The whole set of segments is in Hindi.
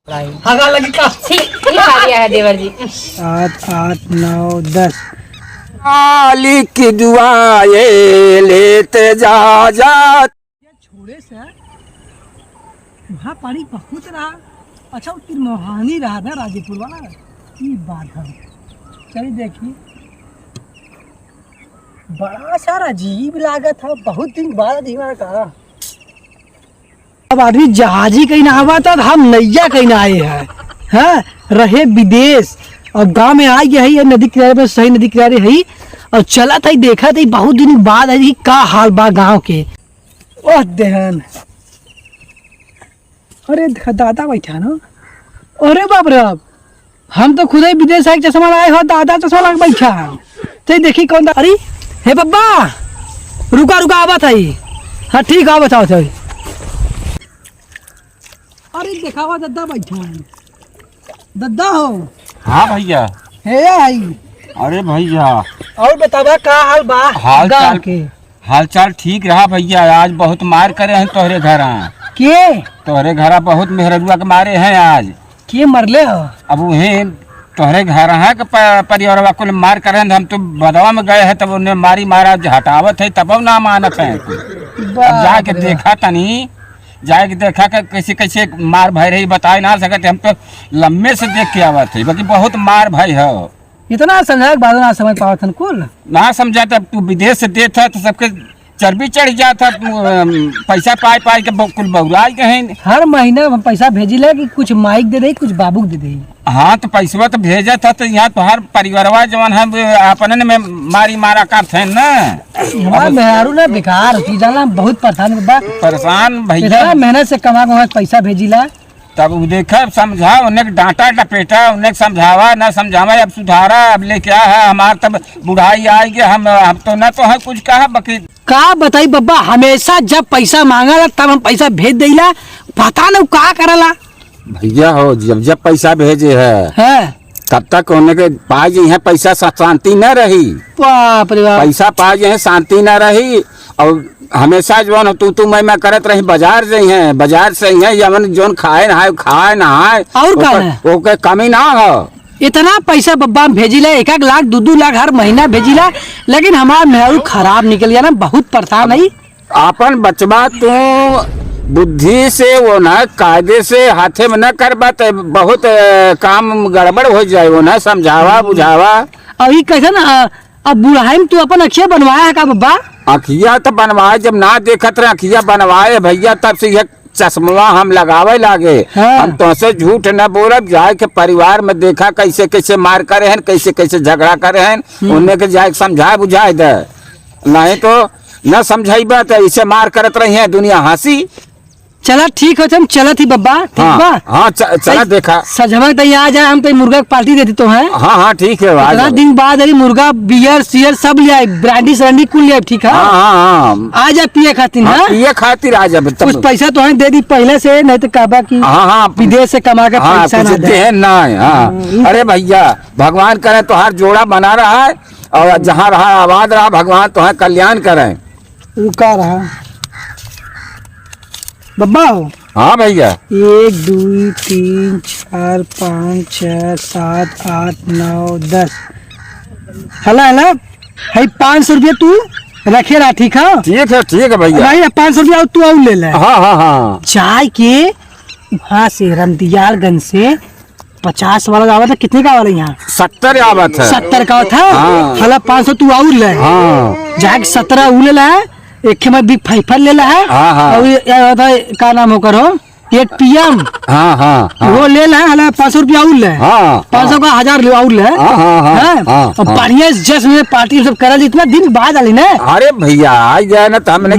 हगा लगी का ठीक आ गया है देवर जी। 7 8 9 10 मालिक की दुआएं लेते जा छोड़े से वहाँ पानी बहुत रहा। अच्छा फिर मोहानी रहा ना राजेपुर वाला की बात है। चलिए देखिए बड़ा सारा अजीब लागत है। बहुत दिन बाद दीवार का अब आदमी जहाजी कहीं ना आवा था, हम नैया कहीं ना आए हैं। हाँ रहे विदेश और गांव में आ गया है। ये नदी किनारे में सही नदी किनारे है और चला था देखा था बहुत दिन बाद है का हाल बा गांव के। ओह देहन अरे दादा बैठा ना। अरे बाप रे बाप हम तो खुद ही विदेश आए चश्मा लगाए हो, दादा चश्मा लगा बैठा। तो देखी कौन था। अरे हे बब्बा रुका रुका आवा था। हाँ ठीक है बताओ था। अरे देखा हुआ दादा बैठा दादा हो। हाँ भैया। हे आई अरे भैया और बतावा का हाल बा। हाल चाल ठीक रहा भैया। आज बहुत मार करे हैं तोहरे घर। के तोहरे घर बहुत मेहरुआ के मारे हैं आज। के मरले हो। अब वही तोहरे घर है कि परिवार को मार करे हैं। हम तो बदवा में गए हैं तब उन्हें मारी मारा हटावत है तब ना मानत है। अब जाके देखा तनी जाके देखा कि कैसे कैसे मार भाई रही बताए ना सकते। हम तो लम्बे से देख के आवत है बाकी बहुत मार भाई है। इतना समझा बाद ना समझ पावत हन कुल ना समझा तब तू विदेश से देता तो सबके चर्बी चढ़ जाता। पैसा पाए पाए के कुल बउरा गए। हर महीना हम पैसा भेजिला कि कुछ माइक दे दे कुछ बाबू दे दे। हाँ तो पैसा तो भेजा था तो यहाँ तो हर परिवारवा जवन है अपने में मारी मारा करते हैं ना। हमारा मेहरारू ना बेकार होती जाला बहुत परेशान भैया। इतना मेहनत से कमा के पैसा भेजिला तब देखा समझा उन्हें डांटा डपेटा उन्हें समझावा ना समझावा। अब सुधारा अब ले क्या है हमार तब बुढ़ाई आएगी। हम तो ना तो है कुछ कहा बाकी का बताई बब्बा। हमेशा जब पैसा मांगा तब हम पैसा भेज देला पता न का करला भैया हो। जब पैसा भेजे है तब तक उन्हें के पाए है पैसा शांति न रही। बाप रे बाप पैसा पाए है शांति न रही। और हमेशा जो तू मैं करत रही बाजार से है बाजार से है यमन जोन खाए नहाए और ओके कमी ना हो। इतना पैसा बब्बा भेजिला 1-1 लाख 2-2 लाख हर महीना भेजिला लेकिन हमारा मेहरारू खराब निकल गया ना। बहुत परेशान है। अपन बचवा तू बुद्धि से वो न कायदे से हाथे में न कर बात बहुत काम गड़बड़ हो जाए। वो न समझावा बुझावा। अभी कैसे ना अब बुढ़ाई में तू अपन अखिया बनवाया है का बब्बा। अखिया तो बनवाए जब ना देखत रहे अखिया बनवाए भैया तब से यह चश्मा हम लगावे लागे। हम तो से झूठ न बोलब। जाए के परिवार में देखा कैसे कैसे मार करे हैं कैसे कैसे झगड़ा करे हैं उन्हें के जाए समझाए बुझाए दे। नहीं तो न समझाइबा तो इसे मार करत रही है दुनिया हंसी। चला ठीक हो हम चलत ही बब्बा ठीक बा। हाँ चला देखा सजमा तैयार आ जाए हम तो मुर्गा की पार्टी देती तो है। हाँ ठीक है। इतना दिन बाद अरे मुर्गा बियर सियर सब ले आए ब्रांडी सरांडी कुल ले आए ठीक है। आ जा पिए खातिर। पिए खातिर आ जा। कुछ पैसा तो है दे दी पहले से नहीं तो कहबा की विदेश से कमा के पैसा ना दे ना। अरे भैया भगवान करे तो हर जोड़ा बना रहा है और जहाँ रहा आबाद रहा भगवान तो है कल्याण करे। रुका रहा बब्बा हो। हाँ भैया 1 2 3 4 5 6 7 8 9 10 हला है 500 रुपया तू रखे रहा ठीक है। ठीक है भैया। नहीं 500 रुपया तू और ले ले। हाँ चाय के वहाँ से रमदियालगंज से 50 वाला आवा था। कितने का वाला यहाँ 70 आवत है। 70 का था। हला 500 तू और ले। जाके 17 उ ले है। एक में बिग फाइफर ले ला है। और का नाम होकर हो 8 PM। वो ले ला है 500 रुपया और ले। 500 का 1000 और ले। और बढ़िया जस में पार्टी सब करल इतना दिन बाद आली ना। अरे भैया आ गया ना तो हमने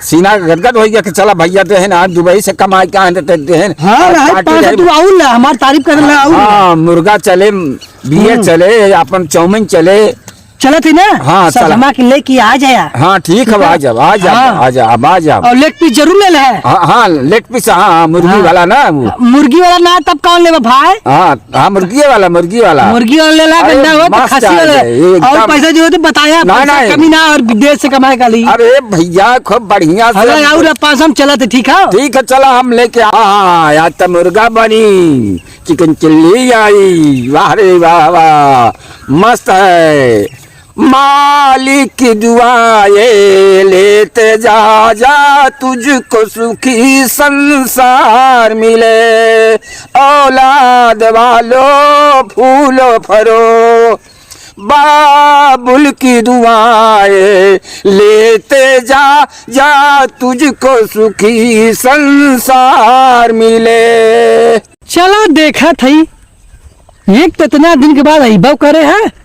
सीना गदगद हो गया कि चला भैया दे ना दुबई से कमा के आए दे। 500 तू और ले हमार तारीफ कर ले। मुर्गा चले बियर चले अपन चाउमीन चले चला थी ना? हाँ, चला। सजमा के लेके आ जाया। हाँ ठीक है, आ जाओ आ जाओ हाँ। आ जाओ, अब आ जाओ। और लेग पीस जरूर ले ले। हाँ हाँ, लेग पीस, हाँ मुर्गी हाँ। वाला ना वो। मुर्गी वाला ना तब कौन लेबा भाई? हाँ हाँ, मुर्गी वाला मुर्गी वाला ले ला, अरे गंदा हो तो मस्त खस्सी आ वाला जाए, ले। और एकदम। पैसा जो है तो बताया, ना, पैसा ना। कमी ना, और विदेश से कमाए का ली। अरे भैया खूब बढ़िया हला से। और पास हम चला थे, ठीक है? ठीक है, चला हम लेके आज तो मुर्गा बनी, चिकन चिल्ली आई, वाह रे वाह वाह, मस्त है। मालिक की दुआएं लेते जा जा, तुझको सुखी संसार मिले। औलाद वालों फूलो फरो, बाबुल की दुआएं लेते जा जा, तुझको सुखी संसार मिले। चला देखा थी, एक तो इतना दिन के बाद अहिबा करे है,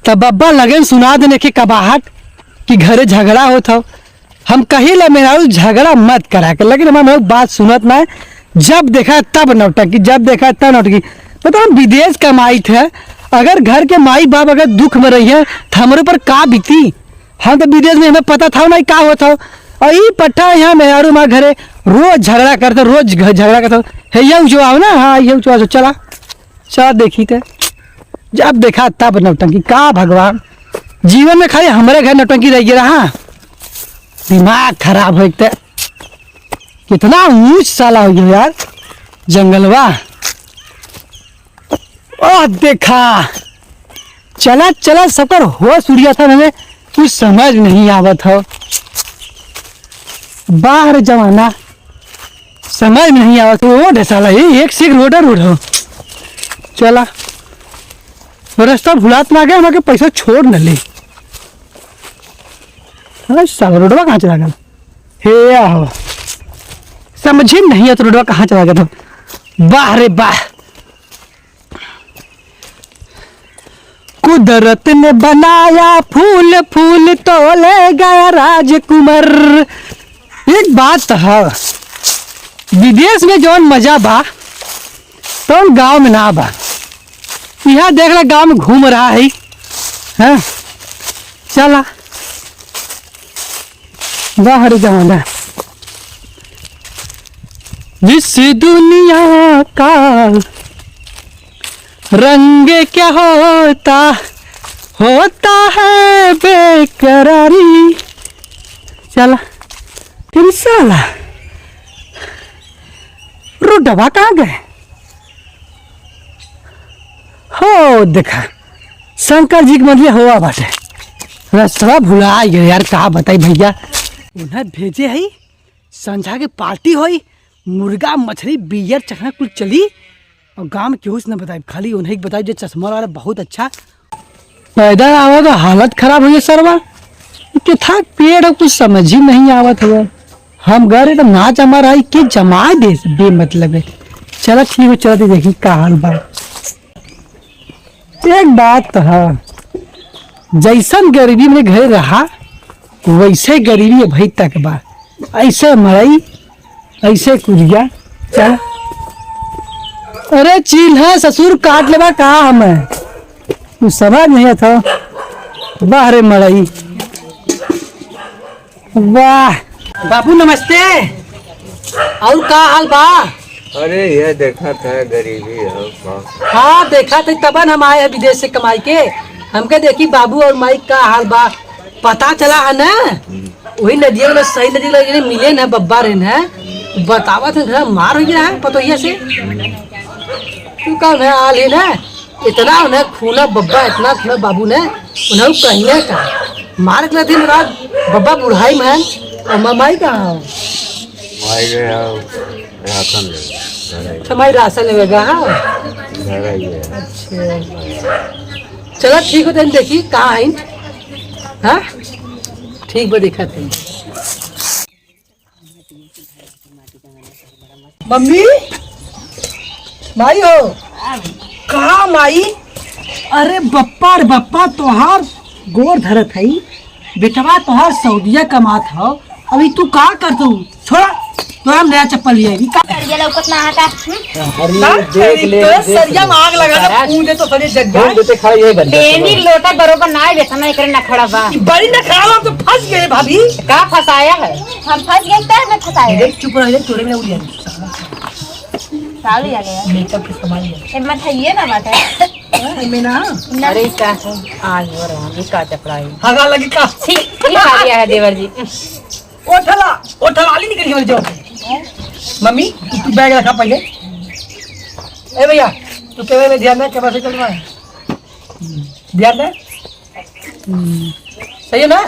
तब बब्बा लगन सुना देने के कबाहट कि घरे झगड़ा होता हो। हम कही ला मेरा झगड़ा मत करा के, लेकिन हमारे बात सुनत ना है। जब देखा तब नौटंकी, जब देखा तब नौटंकी। बताओ हम विदेश कमाई थे, अगर घर के माई बाप अगर दुख में रही है तो हमारे ऊपर का बीती। हम तो विदेश में, हमें पता था नहीं का होता हो। और ये पट्टा यहाँ मेहरू माँ घरे रोज झगड़ा करते, रोज झगड़ा करते है। ये जो आओ ना, हाँ ये जो चला चला देखी थे। जब देखा तब नौटंकी, का भगवान जीवन में खाली हमारे घर नौटंकी रह गया। हाँ, दिमाग खराब हो ते। कितना ऊंच साला हो गया यार जंगलवा। ओह देखा, चला चला सबकर होश उड़ गया था, हमें कुछ समझ नहीं आवत हो। बाहर जमाना समझ नहीं आवत हो। रोड है साला, ये एक से एक रोड हो। चला रास्ता भुलात ना गया, हमारे पैसा छोड़ न ले। साला रोडवा कहाँ चला गया? हे आहो, समझ ही नहीं है तो रोडवा कहाँ चला गया था। वाह रे वाह, कुदरत ने बनाया फूल, फूल तो ले गया राजकुमार। एक बात है, विदेश में जौन मजा बा तो गांव में ना बा। यहाँ देख रहा गांव में घूम रहा है, हाँ? चला बाहर जमाना, जिस दुनिया का रंग क्या होता है बेकरारी। चला फिर साला रोडवा कहाँ गए? हो देखा शंकर जी के मंदिर हुआ बाटे। रास्ता भुला गया यार, कहा बताई भैया। उन्हें भेजे है संझा के पार्टी होई, मुर्गा मछली बियर चखना कुल चली, और गांव में केहू से न बताई, खाली उन्हें बताई जो चश्मा वाला बहुत अच्छा। पैदा आवा तो हालत खराब हो गई सरवा के था, पेड़ कुछ समझ ही नहीं आवत हुआ। हम गए तो ना जमा रही के जमा दे बेमतलब है। चला ठीक है, चलते देखी का हाल बा। एक बात है, जैसन गरीबी में घर रहा वैसे गरीबी भाई तक बा। ऐसे मरई ऐसे कुरिया। चल अरे चिन्ह ससुर काट लेबा का हमें तू समझ नहीं था। बाहरे मरई। वाह बाबू नमस्ते, और का हाल बा? अरे ये देखा था गरीबी है। हाँ देखा था, तबन हम आए हैं विदेश से कमाई के। हमके देखी बाबू और माई का हाल बा, पता चला है ना वही नदिया में सही नदी मिले ना बब्बा रहे ना, बतावा था घर मार हो गया है पतोहिया से। तू कौन है आल है ना, इतना उन्हें खूना बब्बा, इतना खूना बाबू ने उन्हें कहीं का मार के दिन रात बब्बा बुढ़ाई में। और माई कहाँ हमारी राशन लेगा? हाँ अच्छा चलो ठीक हो, देखी कहाँ है। हाँ ठीक बा, देखा थे। मम्मी माई हो कहाँ माई? अरे बप्पा रे बप्पा, तोहार गोर धरत है बेटवा, तोहार सऊदिया कमात हो, अभी तू का करतू? छोड़ा तो हम नया चप्पल लिए अभी का सरिया लौकत ना आता देख ले तो सरिया में आग लगा दे पूंछ तो सरिया जग जाए देते खड़ा यही बन बेनी लोटा बरोबर ना बेटा ना एकरे ना खड़ा बा बड़ी ना खराब हम तो फंस गए भाभी का फसाया है हम फंस गए पैर में फंसाए देख चुप रह तोरे में उड़िया साल ही आ गया मेकअप के सामान है हिम्मत है ये ना बात है में ना अरे का आज हो रहा है का चपड़ाई हगा लगी का छी ये खा लिया है देवर जी ओठला आली निकली हमारी जॉब मम्मी तू बैग रखा पहले ए भैया तू कैमरे में ध्यान दे कैमरा से चल रहा है ध्यान दे सही है ना